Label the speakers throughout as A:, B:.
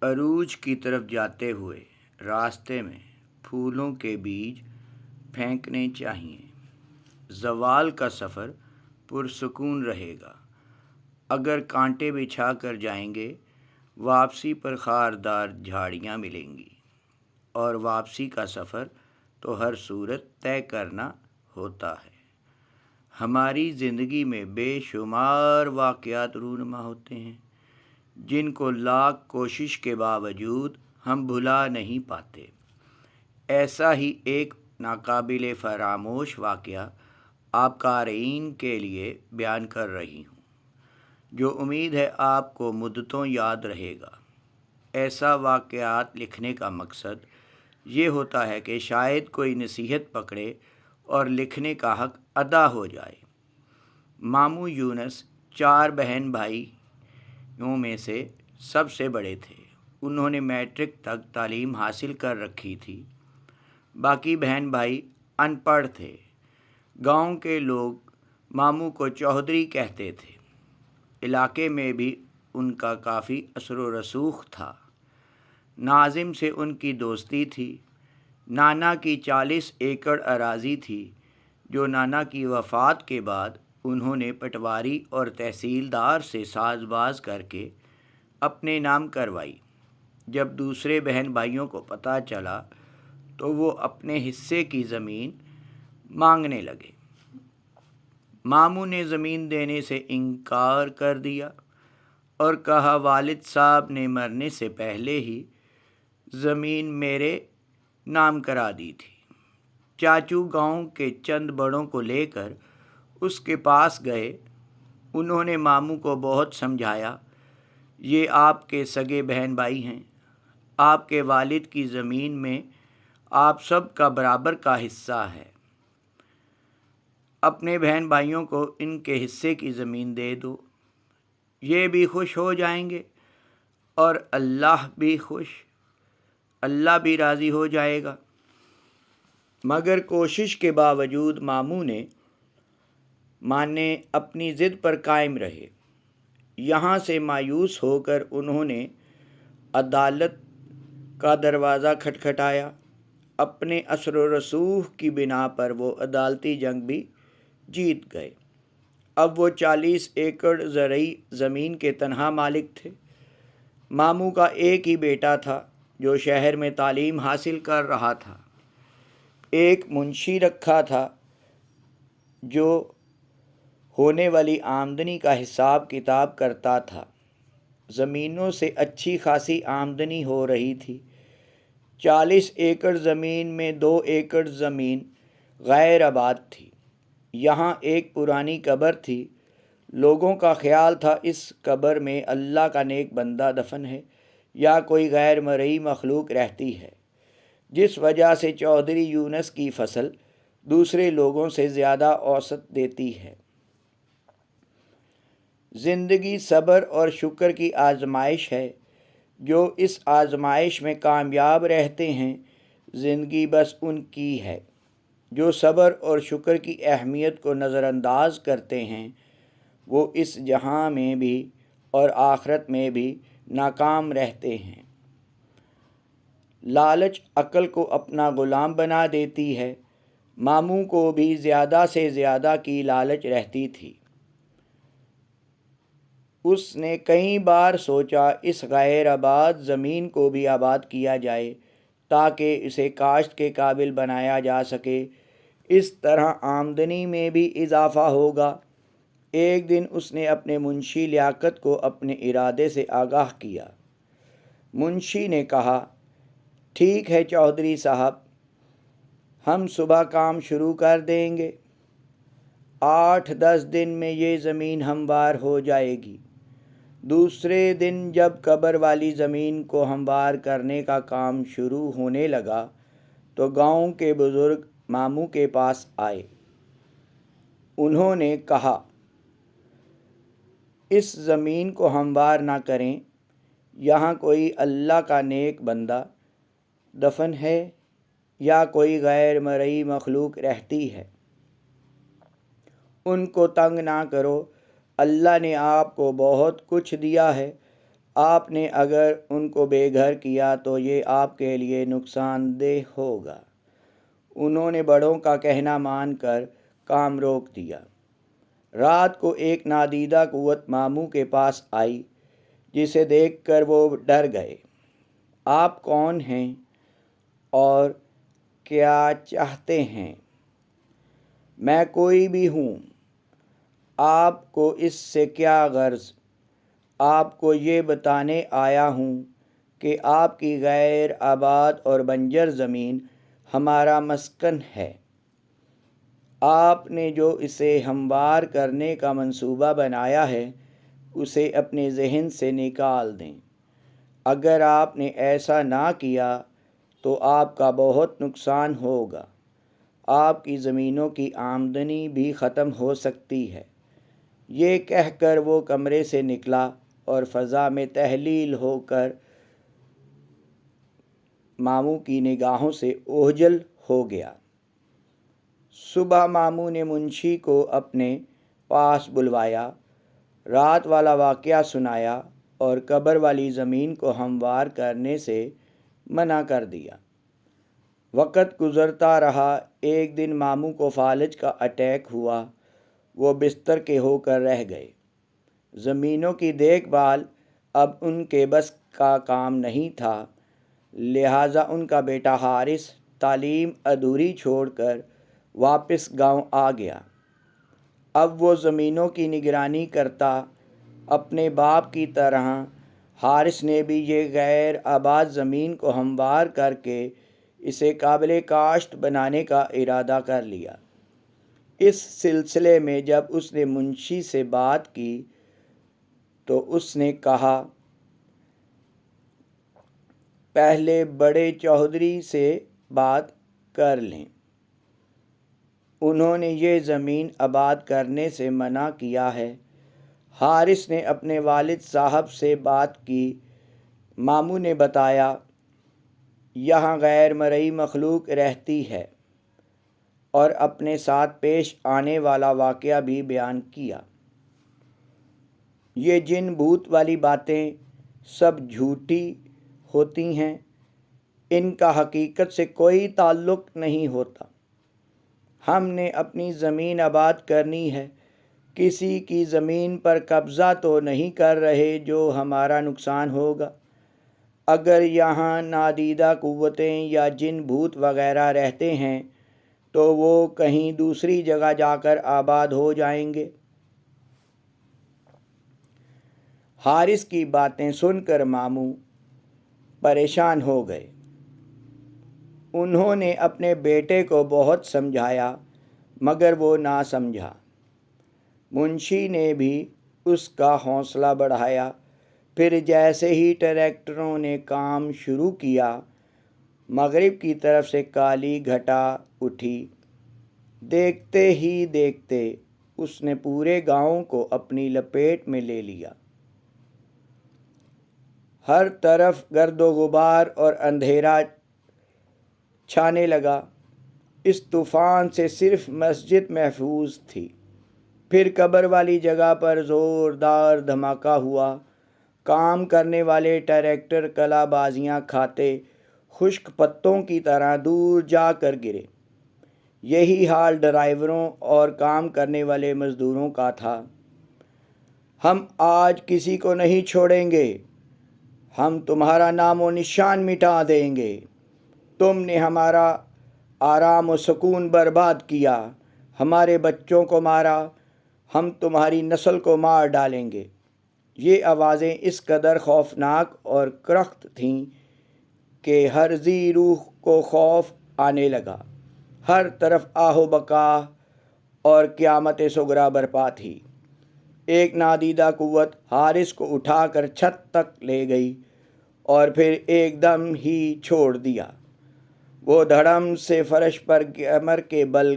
A: عروج کی طرف جاتے ہوئے راستے میں پھولوں کے بیج پھینکنے چاہیے۔ زوال کا سفر پرسکون رہے گا۔ اگر کانٹے بچھا کر جائیں گے واپسی پر خاردار جھاڑیاں ملیں گی، اور واپسی کا سفر تو ہر صورت طے کرنا ہوتا ہے۔ ہماری زندگی میں بے شمار واقعات رونما ہوتے ہیں جن کو لاکھ کوشش کے باوجود ہم بھلا نہیں پاتے۔ ایسا ہی ایک ناقابل فراموش واقعہ آپ قارئین کے لیے بیان کر رہی ہوں، جو امید ہے آپ کو مدتوں یاد رہے گا۔ ایسا واقعات لکھنے کا مقصد یہ ہوتا ہے کہ شاید کوئی نصیحت پکڑے اور لکھنے کا حق ادا ہو جائے۔ ماموں یونس 4 بہن بھائیوں میں سے سب سے بڑے تھے۔ انہوں نے میٹرک تک تعلیم حاصل کر رکھی تھی۔ باقی بہن بھائی ان پڑھ تھے۔ گاؤں کے لوگ ماموں کو چودھری کہتے تھے۔ علاقے میں بھی ان کا کافی اثر و رسوخ تھا۔ ناظم سے ان کی دوستی تھی۔ نانا کی 40 ایکڑ اراضی تھی جو نانا کی وفات کے بعد انہوں نے پٹواری اور تحصیلدار سے ساز باز کر کے اپنے نام کروائی۔ جب دوسرے بہن بھائیوں کو پتہ چلا تو وہ اپنے حصے کی زمین مانگنے لگے۔ ماموں نے زمین دینے سے انکار کر دیا اور کہا والد صاحب نے مرنے سے پہلے ہی زمین میرے نام کرا دی تھی۔ چاچو گاؤں کے چند بڑوں کو لے کر اس کے پاس گئے۔ انہوں نے ماموں کو بہت سمجھایا، یہ آپ کے سگے بہن بھائی ہیں، آپ کے والد کی زمین میں آپ سب کا برابر کا حصہ ہے، اپنے بہن بھائیوں کو ان کے حصے کی زمین دے دو، یہ بھی خوش ہو جائیں گے اور اللہ بھی راضی ہو جائے گا۔ مگر کوشش کے باوجود ماموں نے اپنی ضد پر قائم رہے۔ یہاں سے مایوس ہو کر انہوں نے عدالت کا دروازہ کھٹکھٹایا۔ اپنے اثر و رسوخ کی بنا پر وہ عدالتی جنگ بھی جیت گئے۔ اب وہ 40 ایکڑ زرعی زمین کے تنہا مالک تھے۔ ماموں کا ایک ہی بیٹا تھا جو شہر میں تعلیم حاصل کر رہا تھا۔ ایک منشی رکھا تھا جو ہونے والی آمدنی کا حساب کتاب کرتا تھا۔ زمینوں سے اچھی خاصی آمدنی ہو رہی تھی۔ 40 ایکڑ زمین میں 2 ایکڑ زمین غیر آباد تھی۔ یہاں ایک پرانی قبر تھی۔ لوگوں کا خیال تھا اس قبر میں اللہ کا نیک بندہ دفن ہے یا کوئی غیر مرئی مخلوق رہتی ہے، جس وجہ سے چودھری یونس کی فصل دوسرے لوگوں سے زیادہ اوسط دیتی ہے۔ زندگی صبر اور شکر کی آزمائش ہے۔ جو اس آزمائش میں کامیاب رہتے ہیں، زندگی بس ان کی ہے۔ جو صبر اور شکر کی اہمیت کو نظر انداز کرتے ہیں، وہ اس جہاں میں بھی اور آخرت میں بھی ناکام رہتے ہیں۔ لالچ عقل کو اپنا غلام بنا دیتی ہے۔ ماموں کو بھی زیادہ سے زیادہ کی لالچ رہتی تھی۔ اس نے کئی بار سوچا اس غیر آباد زمین کو بھی آباد کیا جائے تاکہ اسے کاشت کے قابل بنایا جا سکے۔ اس طرح آمدنی میں بھی اضافہ ہوگا۔ ایک دن اس نے اپنے منشی لیاقت کو اپنے ارادے سے آگاہ کیا۔ منشی نے کہا، ٹھیک ہے چودھری صاحب، ہم صبح کام شروع کر دیں گے۔ 8-10 دن میں یہ زمین ہموار ہو جائے گی۔ دوسرے دن جب قبر والی زمین کو ہموار کرنے کا کام شروع ہونے لگا تو گاؤں کے بزرگ ماموں کے پاس آئے۔ انہوں نے کہا، اس زمین کو ہموار نہ کریں، یہاں کوئی اللہ کا نیک بندہ دفن ہے یا کوئی غیر مرئی مخلوق رہتی ہے۔ ان کو تنگ نہ کرو، اللہ نے آپ کو بہت کچھ دیا ہے، آپ نے اگر ان کو بے گھر کیا تو یہ آپ کے لیے نقصان دہ ہوگا۔ انہوں نے بڑوں کا کہنا مان کر کام روک دیا۔ رات کو ایک نادیدہ قوت ماموں کے پاس آئی، جسے دیکھ کر وہ ڈر گئے۔ آپ کون ہیں اور کیا چاہتے ہیں؟ میں کوئی بھی ہوں، آپ کو اس سے کیا غرض؟ آپ کو یہ بتانے آیا ہوں کہ آپ کی غیر آباد اور بنجر زمین ہمارا مسکن ہے۔ آپ نے جو اسے ہموار کرنے کا منصوبہ بنایا ہے اسے اپنے ذہن سے نکال دیں۔ اگر آپ نے ایسا نہ کیا تو آپ کا بہت نقصان ہوگا۔ آپ کی زمینوں کی آمدنی بھی ختم ہو سکتی ہے۔ یہ کہہ کر وہ کمرے سے نکلا اور فضا میں تحلیل ہو کر ماموں کی نگاہوں سے اوجھل ہو گیا۔ صبح ماموں نے منشی کو اپنے پاس بلوایا، رات والا واقعہ سنایا اور قبر والی زمین کو ہموار کرنے سے منع کر دیا۔ وقت گزرتا رہا۔ ایک دن ماموں کو فالج کا اٹیک ہوا۔ وہ بستر کے ہو کر رہ گئے۔ زمینوں کی دیکھ بھال اب ان کے بس کا کام نہیں تھا، لہٰذا ان کا بیٹا حارث تعلیم ادھوری چھوڑ کر واپس گاؤں آ گیا۔ اب وہ زمینوں کی نگرانی کرتا۔ اپنے باپ کی طرح حارث نے بھی یہ غیر آباد زمین کو ہموار کر کے اسے قابل کاشت بنانے کا ارادہ کر لیا۔ اس سلسلے میں جب اس نے منشی سے بات کی تو اس نے کہا، پہلے بڑے چودھری سے بات کر لیں، انہوں نے یہ زمین آباد کرنے سے منع کیا ہے۔ حارث نے اپنے والد صاحب سے بات کی۔ ماموں نے بتایا، یہاں غیر مرئی مخلوق رہتی ہے، اور اپنے ساتھ پیش آنے والا واقعہ بھی بیان کیا۔ یہ جن بھوت والی باتیں سب جھوٹی ہوتی ہیں، ان کا حقیقت سے کوئی تعلق نہیں ہوتا۔ ہم نے اپنی زمین آباد کرنی ہے، کسی کی زمین پر قبضہ تو نہیں کر رہے جو ہمارا نقصان ہوگا۔ اگر یہاں نادیدہ قوتیں یا جن بھوت وغیرہ رہتے ہیں تو وہ کہیں دوسری جگہ جا کر آباد ہو جائیں گے۔ حارث کی باتیں سن کر ماموں پریشان ہو گئے۔ انہوں نے اپنے بیٹے کو بہت سمجھایا مگر وہ نہ سمجھا۔ منشی نے بھی اس کا حوصلہ بڑھایا۔ پھر جیسے ہی ٹریکٹروں نے کام شروع کیا، مغرب کی طرف سے کالی گھٹا اٹھی۔ دیکھتے ہی دیکھتے اس نے پورے گاؤں کو اپنی لپیٹ میں لے لیا۔ ہر طرف گرد و غبار اور اندھیرا چھانے لگا۔ اس طوفان سے صرف مسجد محفوظ تھی۔ پھر قبر والی جگہ پر زوردار دھماکہ ہوا۔ کام کرنے والے ٹریکٹر کلا بازیاں کھاتے خشک پتوں کی طرح دور جا کر گرے۔ یہی حال ڈرائیوروں اور کام کرنے والے مزدوروں کا تھا۔ ہم آج کسی کو نہیں چھوڑیں گے، ہم تمہارا نام و نشان مٹا دیں گے، تم نے ہمارا آرام و سکون برباد کیا، ہمارے بچوں کو مارا، ہم تمہاری نسل کو مار ڈالیں گے۔ یہ آوازیں اس قدر خوفناک اور کرخت تھیں کہ ہر ذی روح کو خوف آنے لگا۔ ہر طرف آہ و بکا اور قیامت صغریٰ برپا تھی۔ ایک نادیدہ قوت حارث کو اٹھا کر چھت تک لے گئی اور پھر ایک دم ہی چھوڑ دیا۔ وہ دھڑم سے فرش پر کمر کے بل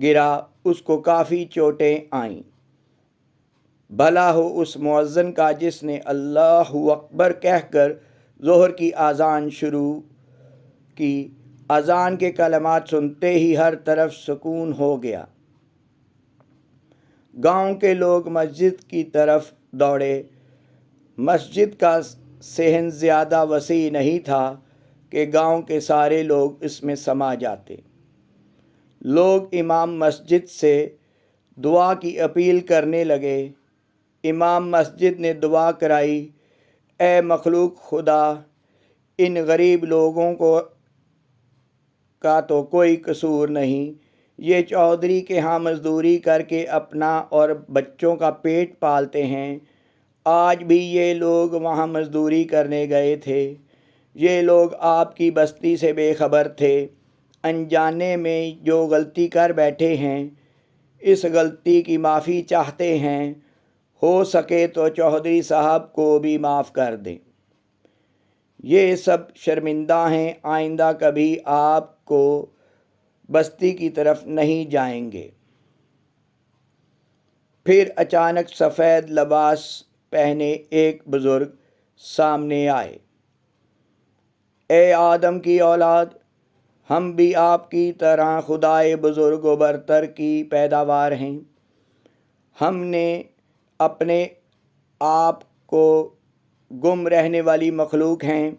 A: گرا۔ اس کو کافی چوٹیں آئیں۔ بھلا ہو اس مؤذن کا جس نے اللہ اکبر کہہ کر ظہر کی اذان شروع کی۔ اذان کے کلمات سنتے ہی ہر طرف سکون ہو گیا۔ گاؤں کے لوگ مسجد کی طرف دوڑے۔ مسجد کا صحن زیادہ وسیع نہیں تھا کہ گاؤں کے سارے لوگ اس میں سما جاتے۔ لوگ امام مسجد سے دعا کی اپیل کرنے لگے۔ امام مسجد نے دعا کرائی، اے مخلوق خدا، ان غریب لوگوں کا تو کوئی قصور نہیں، یہ چودھری کے ہاں مزدوری کر کے اپنا اور بچوں کا پیٹ پالتے ہیں۔ آج بھی یہ لوگ وہاں مزدوری کرنے گئے تھے۔ یہ لوگ آپ کی بستی سے بے خبر تھے، انجانے میں جو غلطی کر بیٹھے ہیں اس غلطی کی معافی چاہتے ہیں، ہو سکے تو چودھری صاحب کو بھی معاف کر دیں۔ یہ سب شرمندہ ہیں، آئندہ کبھی آپ کو بستی کی طرف نہیں جائیں گے۔ پھر اچانک سفید لباس پہنے ایک بزرگ سامنے آئے۔ اے آدم کی اولاد، ہم بھی آپ کی طرح خدائے بزرگ و برتر کی پیداوار ہیں۔ ہم نے اپنے آپ کو گم رہنے والی مخلوق ہیں۔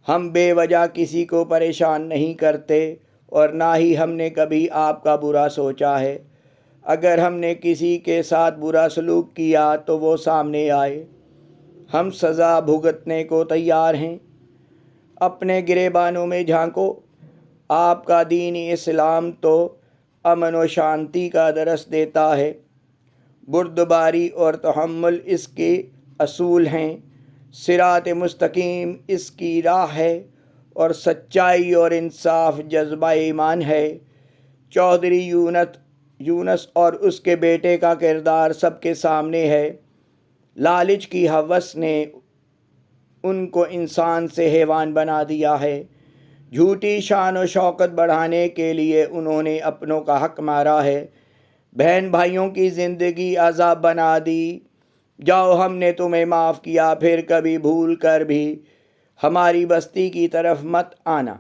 A: ہم بے وجہ کسی کو پریشان نہیں کرتے اور نہ ہی ہم نے کبھی آپ کا برا سوچا ہے۔ اگر ہم نے کسی کے ساتھ برا سلوک کیا تو وہ سامنے آئے، ہم سزا بھگتنے کو تیار ہیں۔ اپنے گریبانوں میں جھانکو، آپ کا دین اسلام تو امن و شانتی کا درس دیتا ہے۔ بردباری اور تحمل اس کے اصول ہیں، صراط مستقیم اس کی راہ ہے اور سچائی اور انصاف جذبہ ایمان ہے۔ چودھری یونس اور اس کے بیٹے کا کردار سب کے سامنے ہے۔ لالچ کی ہوس نے ان کو انسان سے حیوان بنا دیا ہے۔ جھوٹی شان و شوکت بڑھانے کے لیے انہوں نے اپنوں کا حق مارا ہے، بہن بھائیوں کی زندگی عذاب بنا دی۔ جاؤ، ہم نے تمہیں معاف کیا، پھر کبھی بھول کر بھی ہماری بستی کی طرف مت آنا۔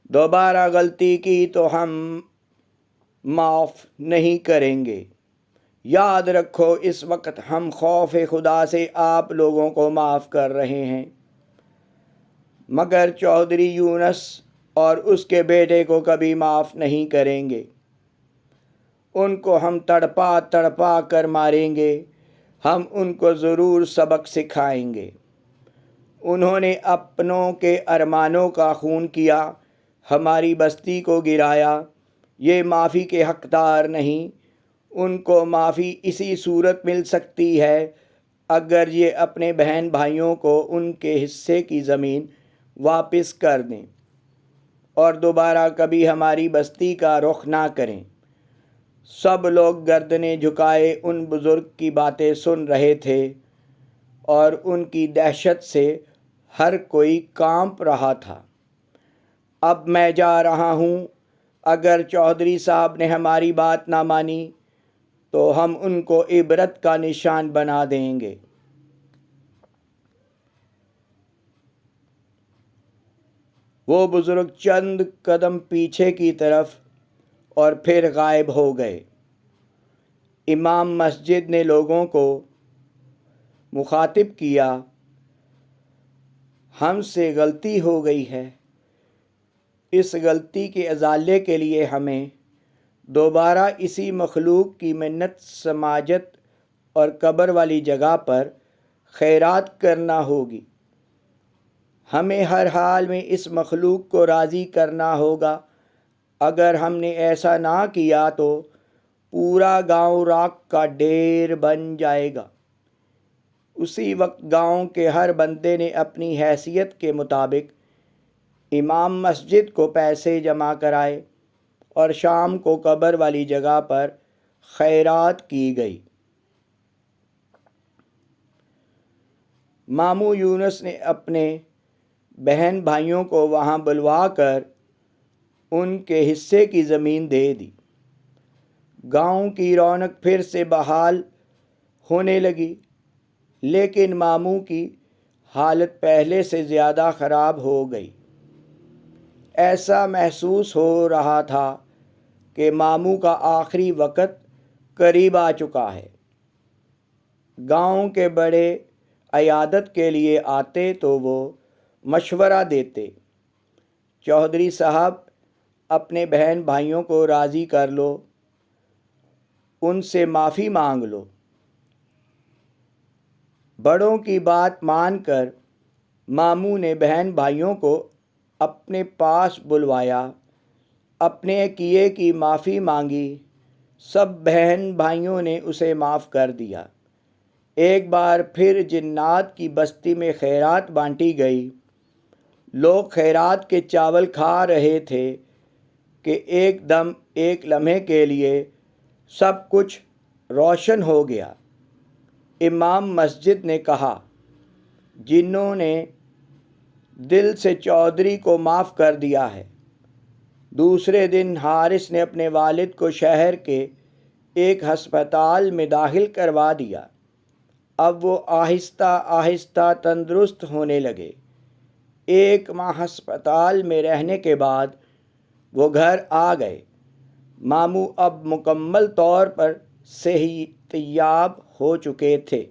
A: دوبارہ غلطی کی تو ہم معاف نہیں کریں گے۔ یاد رکھو، اس وقت ہم خوف خدا سے آپ لوگوں کو معاف کر رہے ہیں، مگر چودھری یونس اور اس کے بیٹے کو کبھی معاف نہیں کریں گے۔ ان کو ہم تڑپا تڑپا کر ماریں گے، ہم ان کو ضرور سبق سکھائیں گے۔ انہوں نے اپنوں کے ارمانوں کا خون کیا، ہماری بستی کو گرایا، یہ معافی کے حقدار نہیں۔ ان کو معافی اسی صورت مل سکتی ہے اگر یہ اپنے بہن بھائیوں کو ان کے حصے کی زمین واپس کر دیں اور دوبارہ کبھی ہماری بستی کا رخ نہ کریں۔ سب لوگ گردنیں جھکائے ان بزرگ کی باتیں سن رہے تھے اور ان کی دہشت سے ہر کوئی کانپ رہا تھا۔ اب میں جا رہا ہوں، اگر چودھری صاحب نے ہماری بات نہ مانی تو ہم ان کو عبرت کا نشان بنا دیں گے۔ وہ بزرگ چند قدم پیچھے کی طرف اور پھر غائب ہو گئے۔ امام مسجد نے لوگوں کو مخاطب کیا، ہم سے غلطی ہو گئی ہے، اس غلطی کے ازالے کے لیے ہمیں دوبارہ اسی مخلوق کی منت سماجت اور قبر والی جگہ پر خیرات کرنا ہوگی۔ ہمیں ہر حال میں اس مخلوق کو راضی کرنا ہوگا۔ اگر ہم نے ایسا نہ کیا تو پورا گاؤں راکھ کا ڈھیر بن جائے گا۔ اسی وقت گاؤں کے ہر بندے نے اپنی حیثیت کے مطابق امام مسجد کو پیسے جمع کرائے اور شام کو قبر والی جگہ پر خیرات کی گئی۔ ماموں یونس نے اپنے بہن بھائیوں کو وہاں بلوا کر ان کے حصے کی زمین دے دی۔ گاؤں کی رونق پھر سے بحال ہونے لگی، لیکن ماموں کی حالت پہلے سے زیادہ خراب ہو گئی۔ ایسا محسوس ہو رہا تھا کہ ماموں کا آخری وقت قریب آ چکا ہے۔ گاؤں کے بڑے عیادت کے لیے آتے تو وہ مشورہ دیتے، چودھری صاحب اپنے بہن بھائیوں کو راضی کر لو، ان سے معافی مانگ لو۔ بڑوں کی بات مان کر ماموں نے بہن بھائیوں کو اپنے پاس بلوایا، اپنے کیے کی معافی مانگی۔ سب بہن بھائیوں نے اسے معاف کر دیا۔ ایک بار پھر جنات کی بستی میں خیرات بانٹی گئی۔ لوگ خیرات کے چاول کھا رہے تھے کہ ایک دم ایک لمحے کے لیے سب کچھ روشن ہو گیا۔ امام مسجد نے کہا، جنہوں نے دل سے چودھری کو معاف کر دیا ہے۔ دوسرے دن حارث نے اپنے والد کو شہر کے ایک ہسپتال میں داخل کروا دیا۔ اب وہ آہستہ آہستہ تندرست ہونے لگے۔ 1 ماہ ہسپتال میں رہنے کے بعد وہ گھر آ گئے۔ ماموں اب مکمل طور پر صحت یاب ہو چکے تھے۔